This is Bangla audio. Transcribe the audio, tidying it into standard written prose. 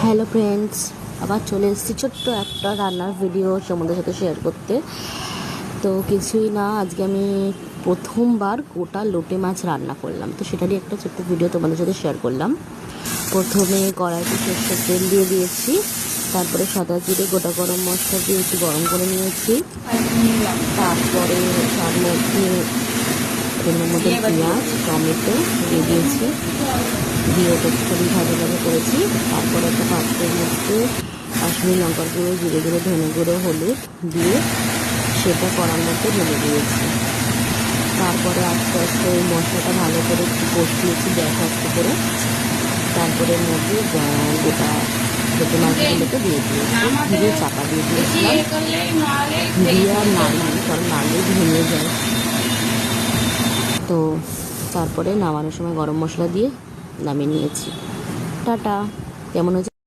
হ্যালো ফ্রেন্ডস, আবার চলে এসেছি ছোট্ট একটা রান্নার ভিডিও তোমাদের সাথে শেয়ার করতে। তো কিছুই না, আজকে আমি প্রথমবার গোটা লোটে মাছ রান্না করলাম, তো সেটারই একটা ছোট্ট ভিডিও তোমাদের সাথে শেয়ার করলাম। প্রথমে কড়াইতে সরষের তেল দিয়ে দিয়েছি, তারপরে সাদা জিরে গোটা গরম মশলা দিয়ে একটু গরম করে নিয়েছি। তারপরে তার মধ্যে পেঁয়াজ টমেটো দিয়ে দিয়েছি, দিয়ে ওটা একটুখানি ভাজা ভাজা করেছি। তারপরে একটা পাত্রের মধ্যে কাশ্মীরি লঙ্কার গুঁড়ো, জিরে গুঁড়ো, ধনে গুঁড়ো, হলুদ দিয়ে সেটা কড়ার মধ্যে ঢেলে দিয়েছি। তারপরে আস্তে আস্তে ওই মশলাটা ভালো করে একটু কষিয়েছি গ্যাস আস্তে করে। তারপরে এর মধ্যে গোটা লোটে মাছগুলোকে দিয়ে দিয়েছি, দিয়ে চাপা দিয়ে দিয়েছিলাম, দিয়ে আর নাড়িনি, কারণ নাড়লে ভেঙে যায়। তো তারপরে নামানোর সময় গরম মশলা দিয়ে নামিয়ে নিয়েছি। টাটা। কেমন হয়েছে?